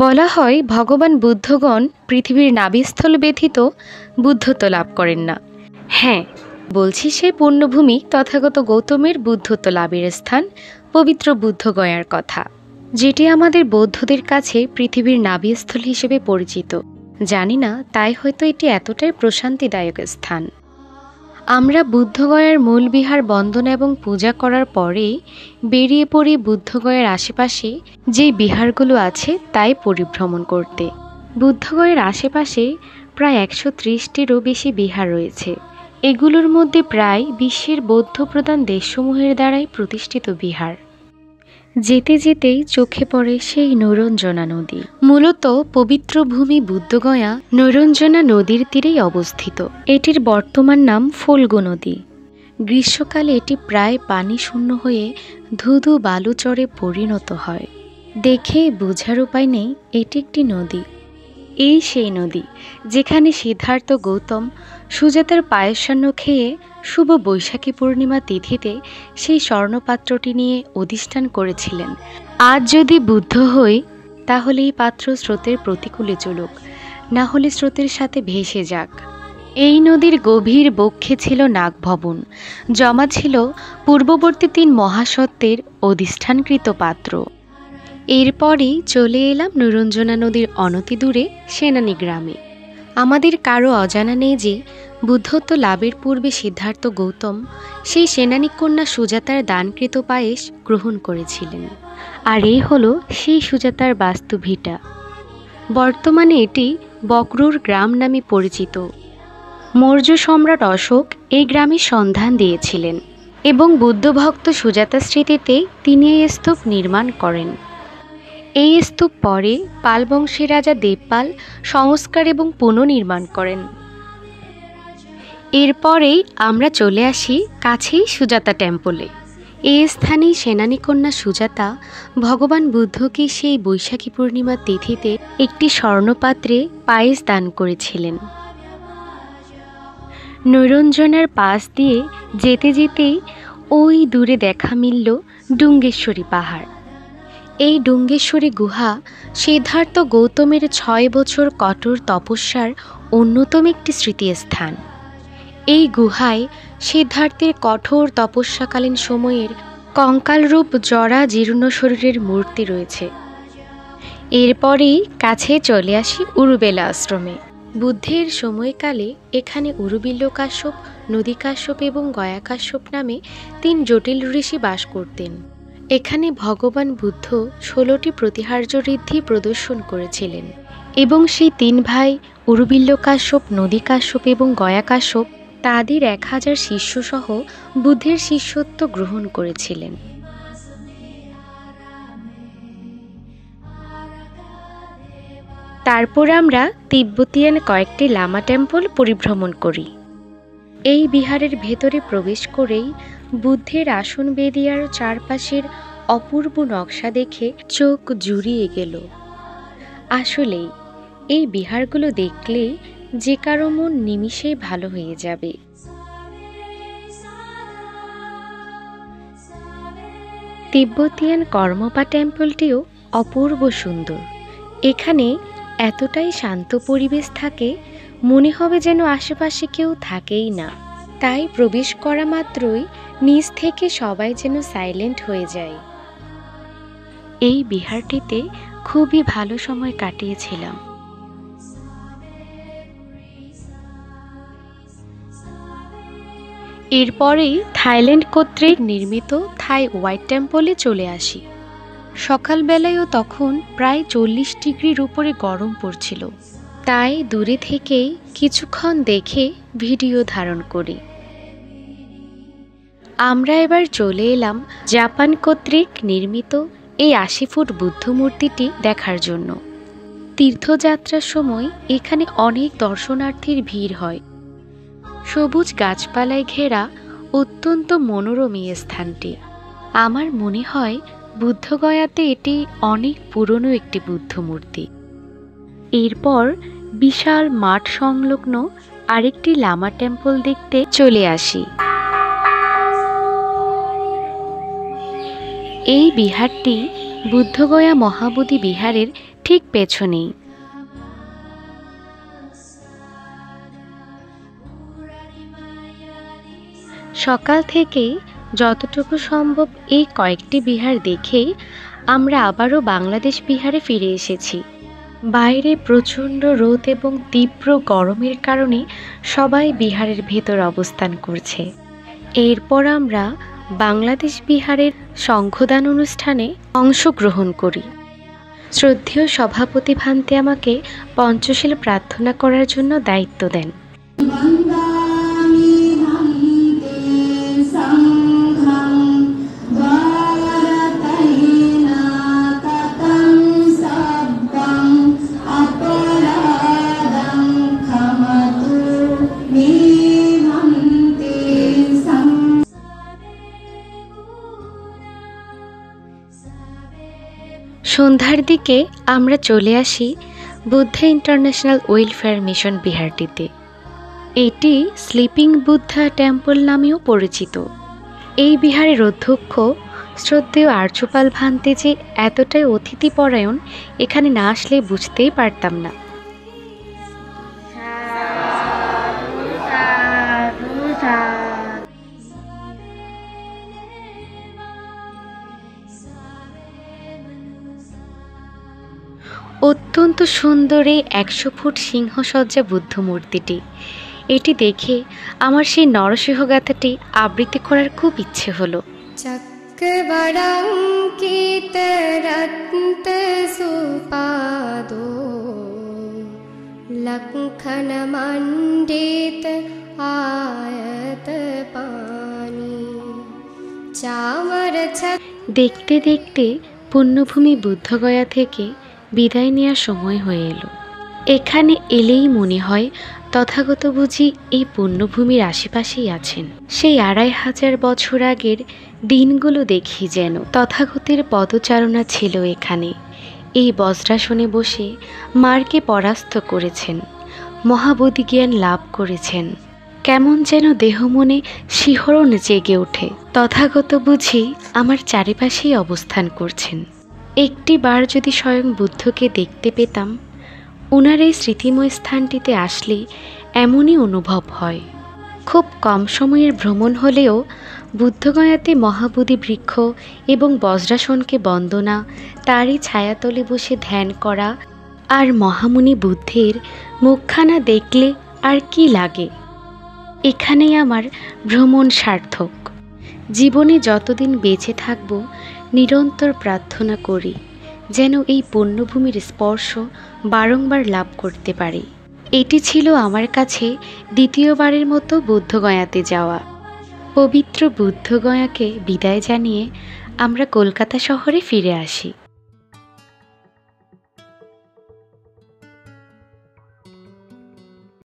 বলা হয় ভগবান বুদ্ধগণ পৃথিবীর নাভিস্থল ব্যথিত বুদ্ধত্ব লাভ করেন না। হ্যাঁ, বলছি সেই পুণ্যভূমি তথাগত গৌতমের বুদ্ধত্ব লাভের স্থান পবিত্র বুদ্ধগয়ার কথা, যেটি আমাদের বৌদ্ধদের কাছে পৃথিবীর নাভিস্থল হিসেবে পরিচিত। জানি না তাই হয়তো এটি এতটাই প্রশান্তিদায়ক স্থান। আমরা বুদ্ধগয়ার মূল বিহার বন্দনা এবং পূজা করার পরেই বেরিয়ে পড়ি বুদ্ধগয়ার আশেপাশে যেই বিহারগুলো আছে তাই পরিভ্রমণ করতে। বুদ্ধগয়ার আশেপাশে প্রায় 130টিরও বেশি বিহার রয়েছে। এগুলোর মধ্যে প্রায় বিশ্বের বৌদ্ধ প্রধান দেশসমূহের দ্বারাই প্রতিষ্ঠিত বিহার। যেতে যেতেই চোখে পড়ে সেই নৈরঞ্জনা নদী। মূলত পবিত্র ভূমি বুদ্ধগয়া নৈরঞ্জনা নদীর তীরেই অবস্থিত। এটির বর্তমান নাম ফল্গু নদী। গ্রীষ্মকালে এটি প্রায় পানি শূন্য হয়ে ধুধু বালুচরে পরিণত হয়। দেখে বোঝার উপায় নেই এটি একটি নদী। এই সেই নদী যেখানে সিদ্ধার্থ গৌতম সুজাতার পায়েসান্ন খেয়ে শুভ বৈশাখী পূর্ণিমা তিথিতে সেই স্বর্ণপাত্রটি নিয়ে অধিষ্ঠান করেছিলেন, আজ যদি বুদ্ধ হই তাহলে এই পাত্র স্রোতের প্রতিকূলে চলুক, না হলে স্রোতের সাথে ভেসে যাক। এই নদীর গভীর বক্ষে ছিল নাগভবন, জমা ছিল পূর্ববর্তী 3 মহাসত্ত্বের অধিষ্ঠানকৃত পাত্র। এরপরেই চলে এলাম নৈরঞ্জনা নদীর অনতি দূরে সেনানী গ্রামে। আমাদের কারো অজানা নেই যে বুদ্ধত্ব লাভের পূর্বে সিদ্ধার্থ গৌতম সেই সেনানী কন্যা সুজাতার দানকৃত পায়েস গ্রহণ করেছিলেন। আর এই হলো সেই সুজাতার বাস্তু ভিটা। বর্তমানে এটি বকরুর গ্রাম নামে পরিচিত। মৌর্য সম্রাট অশোক এই গ্রামের সন্ধান দিয়েছিলেন এবং বুদ্ধভক্ত সুজাতা স্মৃতিতে তিনি এই স্তূপ নির্মাণ করেন। এই স্তূপ পরে পাল বংশের রাজা দেবপাল সংস্কার এবং পুনর্নির্মাণ করেন। এরপরেই আমরা চলে আসি কাছেই সুজাতা টেম্পলে। এই স্থানেই সেনানী কন্যা সুজাতা ভগবান বুদ্ধকে সেই বৈশাখী পূর্ণিমা তিথিতে একটি স্বর্ণপাত্রে পায়েস দান করেছিলেন। নৈরঞ্জনার পাশ দিয়ে যেতে যেতেই ওই দূরে দেখা মিলল ডুঙ্গেশ্বরী পাহাড়। এই ডুঙ্গেশ্বরী গুহা সিদ্ধার্থ গৌতমের 6 বছর কঠোর তপস্যার অন্যতম একটি স্মৃতিস্থান। এই গুহায় সিদ্ধার্থের কঠোর তপস্যাকালীন সময়ের কঙ্কালরূপ জরা জীর্ণ শরীরের মূর্তি রয়েছে। এরপরেই কাছে চলে আসি উরুবেলা আশ্রমে। বুদ্ধের সময়কালে এখানে উরুবিল্ল কাশ্যপ, নদী কাশ্যপ এবং গয়া কাশ্যপ নামে 3 জটিল ঋষি বাস করতেন। এখানে ভগবান বুদ্ধ 16টি প্রতিহার্য ঋদ্ধি প্রদর্শন করেছিলেন এবং সেই 3 ভাই উরুবিল্ল কাশ্যপ, নদী কাশ্যপ এবং গয়া কাশ্যপ তাদের 1000 শিষ্যসহ বুদ্ধের শিষ্যত্ব গ্রহণ করেছিলেন। তারপর আমরা তিব্বতিয়ান কয়েকটি লামা টেম্পল পরিভ্রমণ করি। এই বিহারের ভেতরে প্রবেশ করেই বুদ্ধের আসন বেদিয়ার চারপাশের অপূর্ব নকশা দেখে চোখ জুড়িয়ে গেল। আসলেই এই বিহারগুলো দেখলেই যে কারো মন নিমিষেই ভালো হয়ে যাবে। তিব্বতিয়ান কর্মপা টেম্পলটিও অপূর্ব সুন্দর। এখানে এতটাই শান্ত পরিবেশ থাকে, মনে হবে যেন আশেপাশে কেউ থাকেই না। তাই প্রবেশ করা মাত্রই নিজ থেকে সবাই যেন সাইলেন্ট হয়ে যায়। এই বিহারটিতে খুবই ভালো সময় কাটিয়েছিলাম। এরপরেই থাইল্যান্ড কর্তৃক নির্মিত থাই হোয়াইট টেম্পলে চলে আসি। সকালবেলায়ও তখন প্রায় 40 ডিগ্রির উপরে গরম পড়ছিল, তাই দূরে থেকেই কিছুক্ষণ দেখে ভিডিও ধারণ করি। আমরা এবার চলে এলাম জাপান কর্তৃক নির্মিত এই 80 ফুট বুদ্ধ মূর্তিটি দেখার জন্য। তীর্থযাত্রার সময় এখানে অনেক দর্শনার্থীর ভিড় হয়। সবুজ গাছপালায় ঘেরা অত্যন্ত মনোরম এই স্থানটি। আমার মনে হয় বুদ্ধগয়াতে এটি অনেক পুরনো একটি বুদ্ধ মূর্তি। এরপর বিশাল মাঠ সংলগ্ন আরেকটি লামা টেম্পল দেখতে চলে আসি। এই বিহারটি বুদ্ধগয়া মহাবোধি বিহারের ঠিক পেছনেই। সকাল থেকেই যতটুকু সম্ভব এই কয়েকটি বিহার দেখেই আমরা আবারও বাংলাদেশ বিহারে ফিরে এসেছি। বাইরে প্রচণ্ড রোদ এবং তীব্র গরমের কারণে সবাই বিহারের ভেতর অবস্থান করছে। এরপর আমরা বাংলাদেশ বিহারের সংঘদান অনুষ্ঠানে অংশগ্রহণ করি। শ্রদ্ধেয় সভাপতি ভান্তে আমাকে পঞ্চশীল প্রার্থনা করার জন্য দায়িত্ব দেন। সন্ধ্যার দিকে আমরা চলে আসি বুদ্ধা ইন্টারন্যাশনাল ওয়েলফেয়ার মিশন বিহারটিতে। এটি স্লিপিং বুদ্ধা টেম্পল নামেও পরিচিত। এই বিহারের অধ্যক্ষ শ্রদ্ধেয় আর্যপাল ভান্তে যে এতটাই অতিথিপরায়ণ, এখানে না আসলে বুঝতেই পারতাম না। অত্যন্ত সুন্দর এই 100 ফুট সিংহসজ্জা বুদ্ধ মূর্তিটি, এটি দেখে আমার সেই নরসিংহগাথাটি আবৃত্তি করার খুব ইচ্ছে হলো। চক্রবরাঙ্কিত রত্ন সুপাদো লক্ষণ মণ্ডিত আয়ত পানি চামর। দেখতে দেখতে পুণ্যভূমি বুদ্ধগয়া থেকে বিদায় নেওয়ার সময় হয়ে এলো। এখানে এলেই মনে হয় তথাগত বুঝি এই পুণ্যভূমির আশেপাশেই আছেন। সেই 2500 বছর আগের দিনগুলো দেখি যেন তথাগতের পদচারণা ছিল এখানে। এই বজ্রাসনে বসে মারকে পরাস্ত করেছেন, মহাবোধি জ্ঞান লাভ করেছেন। কেমন যেন দেহ মনে শিহরণ জেগে ওঠে। তথাগত বুঝি আমার চারিপাশেই অবস্থান করছেন। একটি বার যদি স্বয়ং বুদ্ধকে দেখতে পেতাম। ওনার এই স্মৃতিময় স্থানটিতে আসলে এমনই অনুভব হয়। খুব কম সময়ের ভ্রমণ হলেও বুদ্ধগয়াতে মহাবোধি বৃক্ষ এবং বজ্রাসনকে বন্দনা, তারই ছায়াতলে বসে ধ্যান করা আর মহামুনি বুদ্ধের মুখখানা দেখলে আর কি লাগে। এখানেই আমার ভ্রমণ সার্থক। জীবনে যতদিন বেঁচে থাকব নিরন্তর প্রার্থনা করি যেন এই পুণ্যভূমির স্পর্শ বারংবার লাভ করতে পারি। এটি ছিল আমার কাছে দ্বিতীয়বারের মতো বুদ্ধগয়াতে যাওয়া। পবিত্র বুদ্ধগয়াকে বিদায় জানিয়ে আমরা কলকাতা শহরে ফিরে আসি।